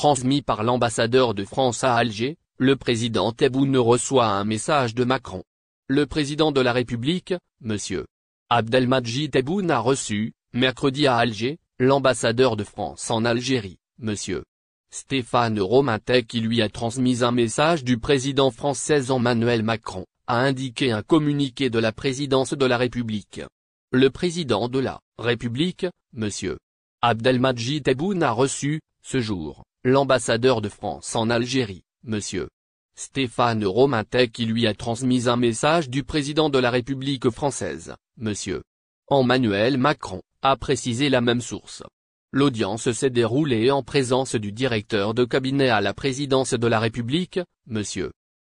Transmis par l'ambassadeur de France à Alger, le président Tebboune reçoit un message de Macron. Le président de la République, M. Abdelmadjid Tebboune a reçu, mercredi à Alger, l'ambassadeur de France en Algérie, M. Stéphane Romantet qui lui a transmis un message du président français Emmanuel Macron, a indiqué un communiqué de la présidence de la République. Le président de la République, M. Abdelmadjid Tebboune a reçu, ce jour, l'ambassadeur de France en Algérie, M. Stéphane Romantet qui lui a transmis un message du président de la République française, M. Emmanuel Macron, a précisé la même source. L'audience s'est déroulée en présence du directeur de cabinet à la présidence de la République, M.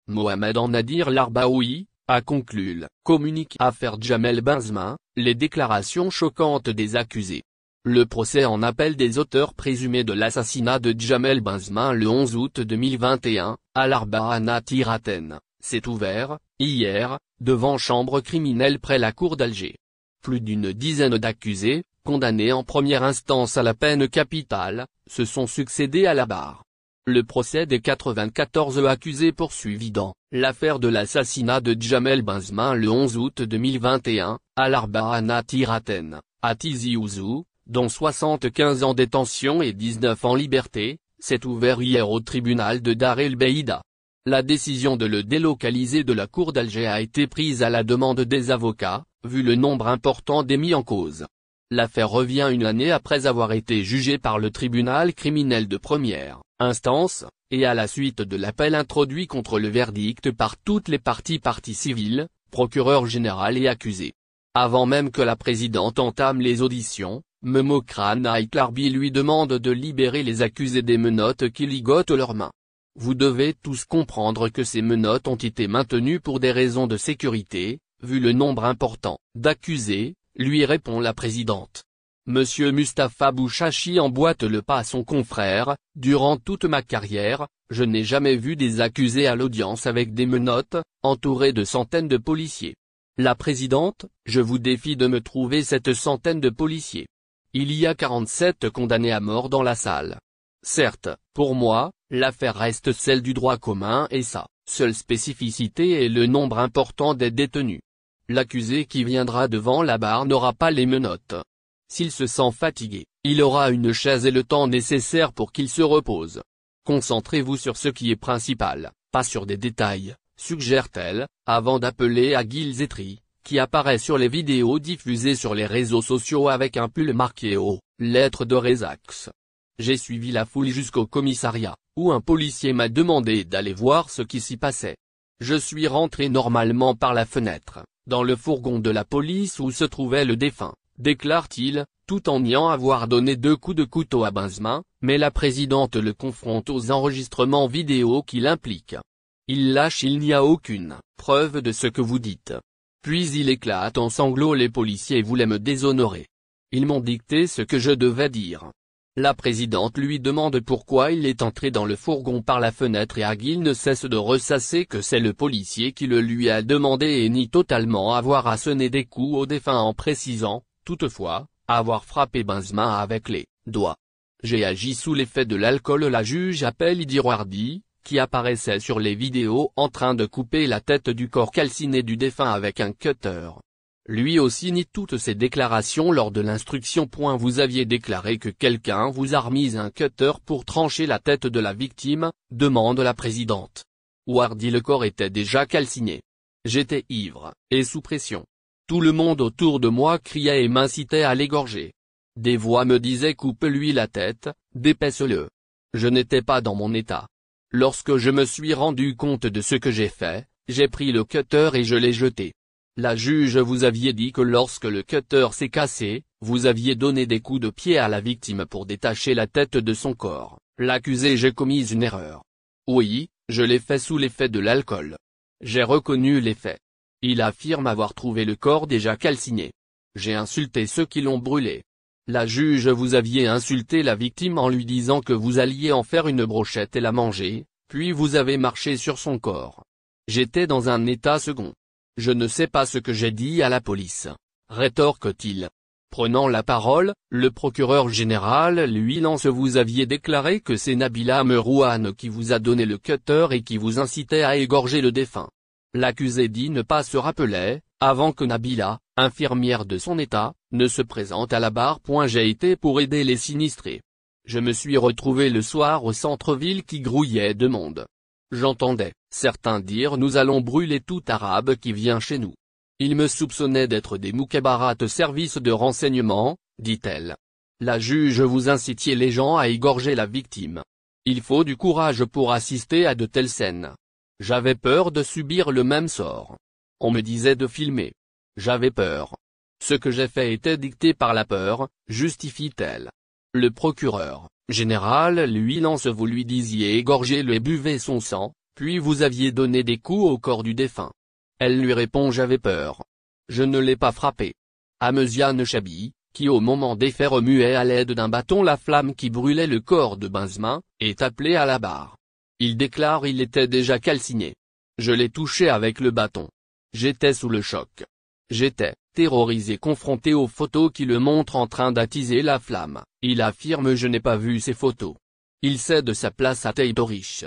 Mohamed Nadir Larbaoui, a conclu le communiqué Affaire Jamel Benzema, les déclarations choquantes des accusés. Le procès en appel des auteurs présumés de l'assassinat de Jamel Benzema le 11 août 2021, à l'Arba'a Athènes, s'est ouvert, hier, devant chambre criminelle près la cour d'Alger. Plus d'une dizaine d'accusés, condamnés en première instance à la peine capitale, se sont succédés à la barre. Le procès des 94 accusés poursuivis dans l'affaire de l'assassinat de Jamel Benzema le 11 août 2021, à l'Arba'a Athènes, à Tizi Ouzou, dont 75 en détention et 19 en liberté, s'est ouvert hier au tribunal de Dar el Beïda. La décision de le délocaliser de la cour d'Alger a été prise à la demande des avocats, vu le nombre important des mis en cause. L'affaire revient une année après avoir été jugée par le tribunal criminel de première instance, et à la suite de l'appel introduit contre le verdict par toutes les parties civiles, procureur général et accusés. Avant même que la présidente entame les auditions, Memokrane Ait Larbi lui demande de libérer les accusés des menottes qui ligotent leurs mains. Vous devez tous comprendre que ces menottes ont été maintenues pour des raisons de sécurité, vu le nombre important d'accusés, lui répond la présidente. Monsieur Mustapha Bouchachi emboîte le pas à son confrère, durant toute ma carrière, je n'ai jamais vu des accusés à l'audience avec des menottes, entourés de centaines de policiers. La présidente, je vous défie de me trouver cette centaine de policiers. Il y a 47 condamnés à mort dans la salle. Certes, pour moi, l'affaire reste celle du droit commun et sa seule spécificité est le nombre important des détenus. L'accusé qui viendra devant la barre n'aura pas les menottes. S'il se sent fatigué, il aura une chaise et le temps nécessaire pour qu'il se repose. Concentrez-vous sur ce qui est principal, pas sur des détails, suggère-t-elle, avant d'appeler à Guy Zetri, qui apparaît sur les vidéos diffusées sur les réseaux sociaux avec un pull marqué aux lettres de Rezax. J'ai suivi la foule jusqu'au commissariat, où un policier m'a demandé d'aller voir ce qui s'y passait. Je suis rentré normalement par la fenêtre, dans le fourgon de la police où se trouvait le défunt, déclare-t-il, tout en niant avoir donné 2 coups de couteau à Benzema, mais la présidente le confronte aux enregistrements vidéo qui l'impliquent. Il lâche: il n'y a aucune preuve de ce que vous dites. Puis il éclate en sanglots: les policiers voulaient me déshonorer. Ils m'ont dicté ce que je devais dire. La présidente lui demande pourquoi il est entré dans le fourgon par la fenêtre et Aguil ne cesse de ressasser que c'est le policier qui le lui a demandé et nie totalement avoir asséné des coups au défunt en précisant, toutefois, avoir frappé Benzema avec les doigts. J'ai agi sous l'effet de l'alcool. La juge appelle Idirouardi, qui apparaissait sur les vidéos en train de couper la tête du corps calciné du défunt avec un cutter. Lui aussi nie toutes ces déclarations lors de l'instruction. Vous aviez déclaré que quelqu'un vous a remis un cutter pour trancher la tête de la victime, demande la présidente. Wardi: le corps était déjà calciné. J'étais ivre, et sous pression. Tout le monde autour de moi criait et m'incitait à l'égorger. Des voix me disaient: coupe-lui la tête, dépèce-le. Je n'étais pas dans mon état. Lorsque je me suis rendu compte de ce que j'ai fait, j'ai pris le cutter et je l'ai jeté. La juge: vous aviez dit que lorsque le cutter s'est cassé, vous aviez donné des coups de pied à la victime pour détacher la tête de son corps. L'accusé: j'ai commis une erreur. Oui, je l'ai fait sous l'effet de l'alcool. J'ai reconnu les faits. Il affirme avoir trouvé le corps déjà calciné. J'ai insulté ceux qui l'ont brûlé. La juge: vous aviez insulté la victime en lui disant que vous alliez en faire une brochette et la manger, puis vous avez marché sur son corps. J'étais dans un état second. Je ne sais pas ce que j'ai dit à la police, rétorque-t-il. Prenant la parole, le procureur général lui lance: vous aviez déclaré que c'est Nabila Merouane qui vous a donné le cutter et qui vous incitait à égorger le défunt. L'accusé dit ne pas se rappeler, avant que Nabila, infirmière de son état, ne se présente à la barre. J'ai été pour aider les sinistrés. Je me suis retrouvé le soir au centre-ville qui grouillait de monde. J'entendais certains dire: nous allons brûler tout arabe qui vient chez nous. Ils me soupçonnaient d'être des moukabarats services de renseignement, dit-elle. La juge: vous incitiez les gens à égorger la victime. Il faut du courage pour assister à de telles scènes. J'avais peur de subir le même sort. On me disait de filmer. J'avais peur. Ce que j'ai fait était dicté par la peur, justifie-t-elle. Le procureur général lui lance: vous lui disiez égorger-le et buvez son sang, puis vous aviez donné des coups au corps du défunt. Elle lui répond: j'avais peur. Je ne l'ai pas frappé. Amesiane Chabi, qui au moment des faits remuait à l'aide d'un bâton la flamme qui brûlait le corps de Benzema, est appelé à la barre. Il déclare: il était déjà calciné. Je l'ai touché avec le bâton. J'étais sous le choc. J'étais terrorisé. Confronté aux photos qui le montrent en train d'attiser la flamme, il affirme: je n'ai pas vu ces photos. Il cède sa place à Teitorich.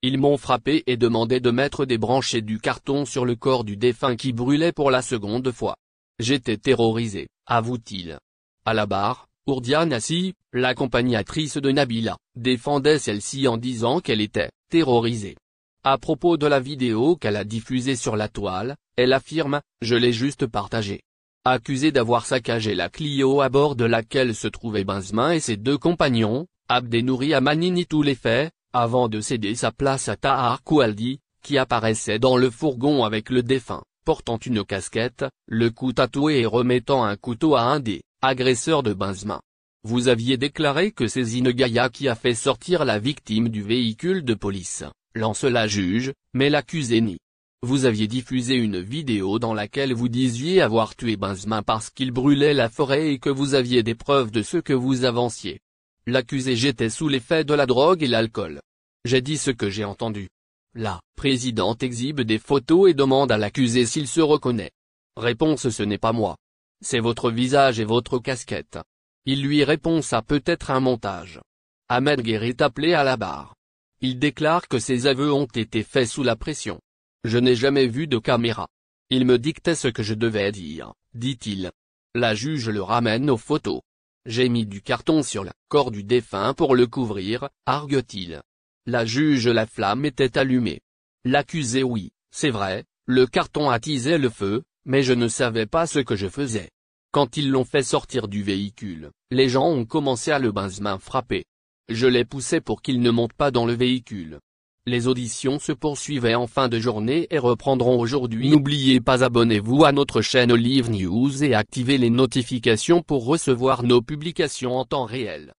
Ils m'ont frappé et demandé de mettre des branches et du carton sur le corps du défunt qui brûlait pour la seconde fois. J'étais terrorisé, avoue-t-il. À la barre, Ourdia Nassi, l'accompagnatrice de Nabila, défendait celle-ci en disant qu'elle était terrorisée. À propos de la vidéo qu'elle a diffusée sur la toile, elle affirme: je l'ai juste partagée. Accusée d'avoir saccagé la Clio à bord de laquelle se trouvaient Benzema et ses deux compagnons, Abdenouri Amani nie tous les faits, avant de céder sa place à Tahar Koualdi, qui apparaissait dans le fourgon avec le défunt, portant une casquette, le cou tatoué et remettant un couteau à un des agresseurs de Benzema. Vous aviez déclaré que c'est Zinegaya qui a fait sortir la victime du véhicule de police, lance la juge, mais l'accusé nie. Vous aviez diffusé une vidéo dans laquelle vous disiez avoir tué Benzema parce qu'il brûlait la forêt et que vous aviez des preuves de ce que vous avanciez. L'accusé: j'étais sous l'effet de la drogue et l'alcool. J'ai dit ce que j'ai entendu. La présidente exhibe des photos et demande à l'accusé s'il se reconnaît. Réponse: ce n'est pas moi. C'est votre visage et votre casquette. Il lui répond: ça peut être un montage. Ahmed Guerre est appelé à la barre. Il déclare que ses aveux ont été faits sous la pression. Je n'ai jamais vu de caméra. Il me dictait ce que je devais dire, dit-il. La juge le ramène aux photos. J'ai mis du carton sur le corps du défunt pour le couvrir, argue-t-il. La juge: la flamme était allumée. L'accusé: oui, c'est vrai, le carton attisait le feu, mais je ne savais pas ce que je faisais. Quand ils l'ont fait sortir du véhicule, les gens ont commencé à le Benzema frapper. Je les poussais pour qu'il ne monte pas dans le véhicule. Les auditions se poursuivaient en fin de journée et reprendront aujourd'hui. N'oubliez pas, abonnez-vous à notre chaîne Olive News et activez les notifications pour recevoir nos publications en temps réel.